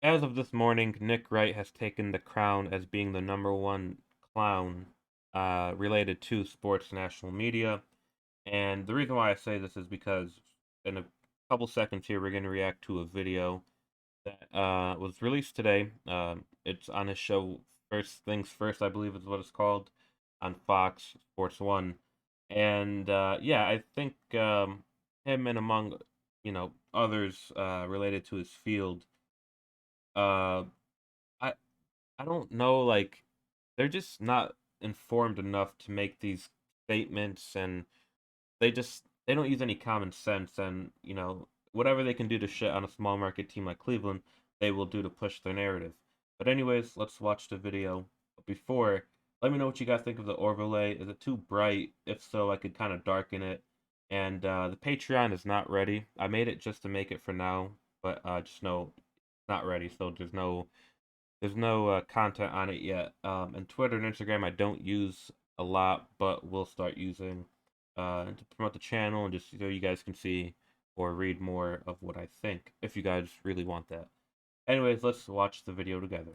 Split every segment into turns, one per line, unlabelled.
As of this morning, Nick Wright has taken the crown as being the #1 clown related to sports national media. And the reason why I say this is because in a couple seconds here, we're going to react to a video that was released today. It's on his show, First Things First, I believe is what it's called, on Fox Sports 1. And yeah, I think him and among, others related to his field, uh, I I don't know, like, they're just not informed enough to make these statements, and they don't use any common sense, and whatever they can do to shit on a small market team like Cleveland, they will do to push their narrative. But anyways, let's watch the video. But before, let me know what you guys think of the overlay. Is it too bright? If so, I could kind of darken it. And the Patreon is not ready. I made it just to make it for now, but just know it's not ready. So there's no content on it yet. And Twitter and Instagram I don't use a lot, but we'll start using to promote the channel and just so you guys can see or read more of what I think, if you guys really want that. Anyways, let's watch the video together.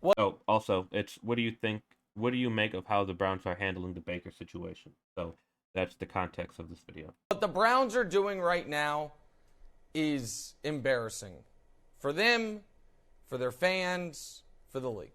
What
Oh, also, it's what do you think? What do you make of how the Browns are handling the Baker situation? So that's the context of this video.
the Browns are doing right now is embarrassing for them, for their fans, for the league.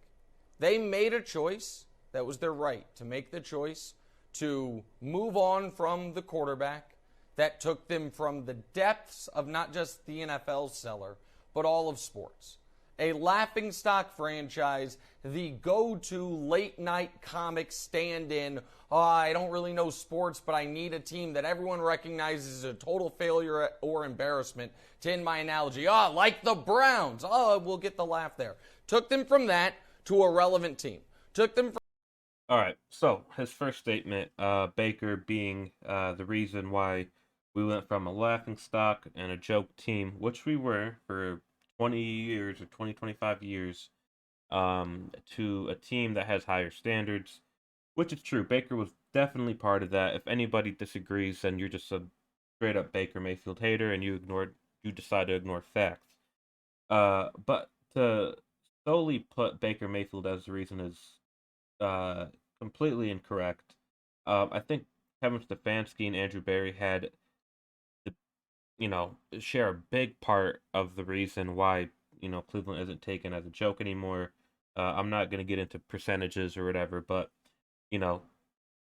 They made a choice. That was their right to make the choice to move on from the quarterback that took them from the depths of not just the NFL cellar, but all of sports. A laughingstock franchise, the go-to late-night comic stand-in. Oh, I don't really know sports, but I need a team that everyone recognizes as a total failure or embarrassment to end my analogy. Like the Browns. We'll get the laugh there. Took them from that to a relevant team. Took them from
All right, so his first statement, Baker being the reason why we went from a laughing stock and a joke team, which we were for 20 years or 25 years, to a team that has higher standards, which is true. Baker was definitely part of that. If anybody disagrees, then you're just a straight up Baker Mayfield hater and you decide to ignore facts. But to solely put Baker Mayfield as the reason is uh, completely incorrect. I think Kevin Stefanski and Andrew Berry had the, share a big part of the reason why Cleveland isn't taken as a joke anymore. I'm not going to get into percentages or whatever, but you know,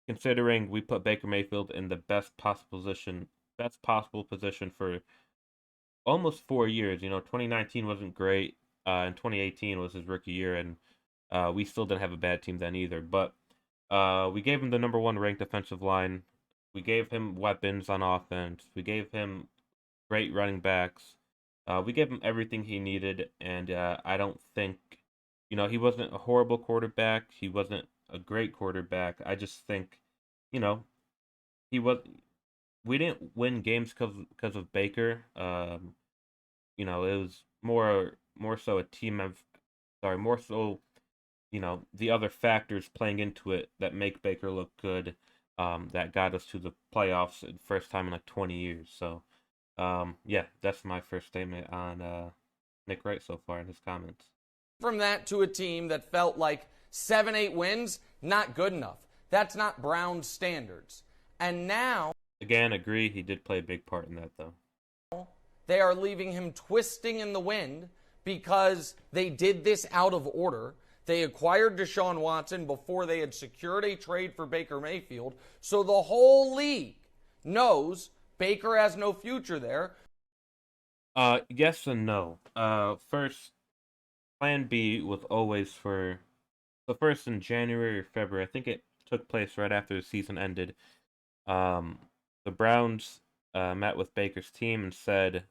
considering we put Baker Mayfield in the best possible position for almost 4 years. 2019 wasn't great, and 2018 was his rookie year, and we still didn't have a bad team then either. But we gave him the #1 ranked defensive line. We gave him weapons on offense. We gave him great running backs. We gave him everything he needed, and I don't think, he wasn't a horrible quarterback. He wasn't a great quarterback. I just think, you know, he was. We didn't win games because of Baker. It was more so a team of, sorry, more so the other factors playing into it that make Baker look good, that got us to the playoffs the first time in like 20 years. So, yeah, that's my first statement on Nick Wright so far in his comments.
that to a team that felt like 7-8 wins, not good enough. That's not Browns standards. And now
Again, agree, he did play a big part in that, though.
they are leaving him twisting in the wind because they did this out of order. They acquired Deshaun Watson before they had secured a trade for Baker Mayfield. So the whole league knows Baker has no future there.
Yes and no. First, Plan B was always for the first in January or February. I think it took place right after the season ended. Um, the Browns met with Baker's team and said,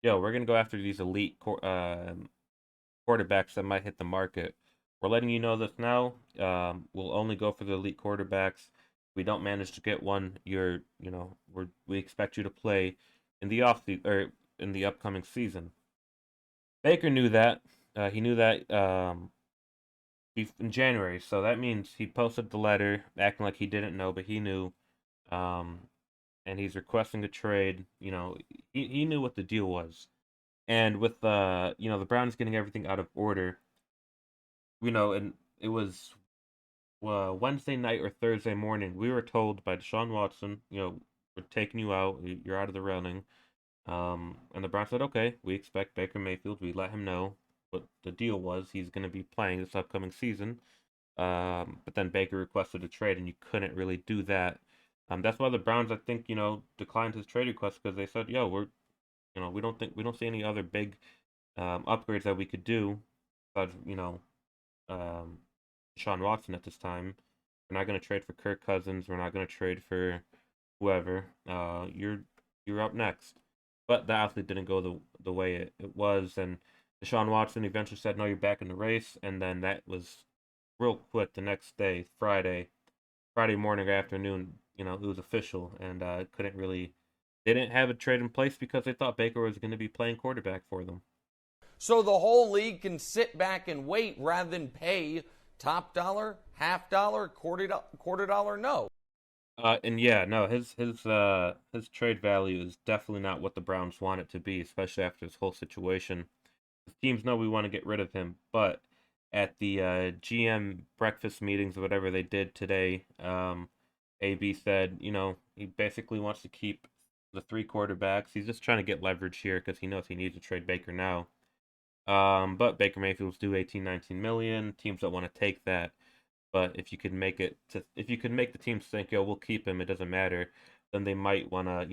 "Yo, we're gonna go after these elite quarterbacks that might hit the market. We're letting you know this now. We'll only go for the elite quarterbacks. If we don't manage to get one, we expect you to play in the or in the upcoming season." Baker knew that. He knew that in January, so that means he posted the letter acting like he didn't know, but he knew. Um, and he's requesting a trade. He knew what the deal was. And with the Browns getting everything out of order, and it was Wednesday night or Thursday morning, we were told by Deshaun Watson, we're taking you out, you're out of the running. And the Browns said, okay, we expect Baker Mayfield. We let him know what the deal was. He's going to be playing this upcoming season. But then Baker requested a trade, and you couldn't really do that. That's why the Browns, I think, declined his trade request because they said, yo, we don't see any other big upgrades that we could do. Besides, um, Deshaun Watson at this time. We're not going to trade for Kirk Cousins. We're not going to trade for whoever. You're up next. But that obviously didn't go the way it was, and Deshaun Watson eventually said, "No, you're back in the race." And then that was real quick. The next day, Friday morning or afternoon, it was official, and couldn't really. They didn't have a trade in place because they thought Baker was going to be playing quarterback for them.
So the whole league can sit back and wait rather than pay top dollar, half dollar, quarter dollar. No.
And yeah, no, his trade value is definitely not what the Browns want it to be, especially after this whole situation. The teams know we want to get rid of him, but at the GM breakfast meetings or whatever they did today, AB said, he basically wants to keep the three quarterbacks. He's just trying to get leverage here because he knows he needs to trade Baker now. But Baker Mayfield's due 18, 19 million. Teams don't want to take that. But if you could make the teams think, yo, we'll keep him, it doesn't matter, then they might wanna,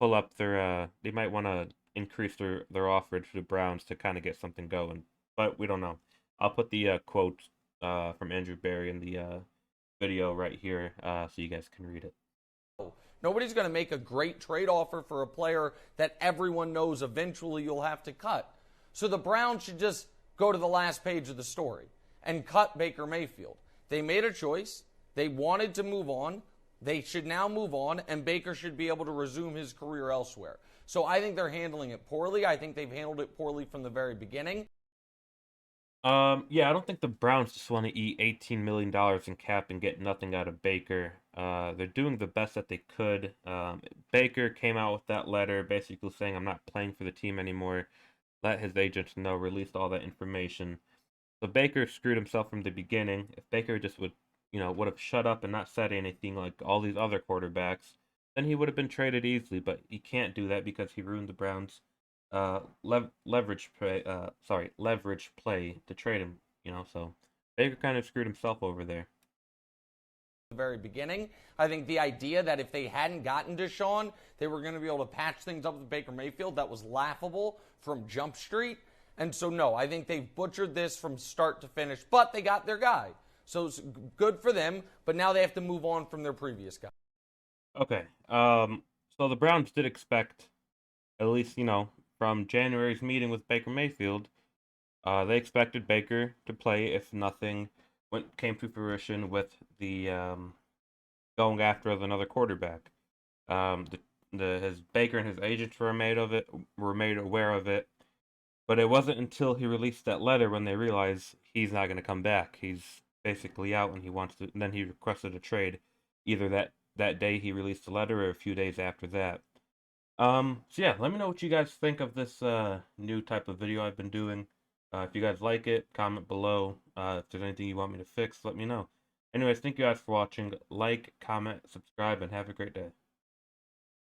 pull up they might wanna increase their offer to the Browns to kind of get something going. But we don't know. I'll put the quote from Andrew Barry in the video right here so you guys can read it.
Nobody's going to make a great trade offer for a player that everyone knows eventually you'll have to cut. So the Browns should just go to the last page of the story and cut Baker Mayfield. They made a choice. They wanted to move on. They should now move on, and Baker should be able to resume his career elsewhere. So I think they're handling it poorly. I think they've handled it poorly from the very beginning.
Yeah, I don't think the Browns just want to eat $18 million in cap and get nothing out of Baker. They're doing the best that they could. Baker came out with that letter basically saying, I'm not playing for the team anymore. Let his agents know, released all that information. So Baker screwed himself from the beginning. If Baker just would have shut up and not said anything like all these other quarterbacks, then he would have been traded easily. But he can't do that because he ruined the Browns' leverage play to trade him. So Baker kind of screwed himself over there.
The very beginning. I think the idea that if they hadn't gotten Deshaun, they were going to be able to patch things up with Baker Mayfield, that was laughable from Jump Street. And so, no, I think they've butchered this from start to finish, but they got their guy. So it's good for them, but now they have to move on from their previous guy.
Okay. So the Browns did expect, at least, from January's meeting with Baker Mayfield, they expected Baker to play if nothing came to fruition with the going after another quarterback. His Baker and his agents were made aware of it. But it wasn't until he released that letter when they realized he's not going to come back. He's basically out, and he wants to. And then he requested a trade, either that day he released the letter or a few days after that. So yeah, let me know what you guys think of this new type of video I've been doing. If you guys like it, comment below. If there's anything you want me to fix, let me know. Anyways, thank you guys for watching. Like, comment, subscribe, and have a great day.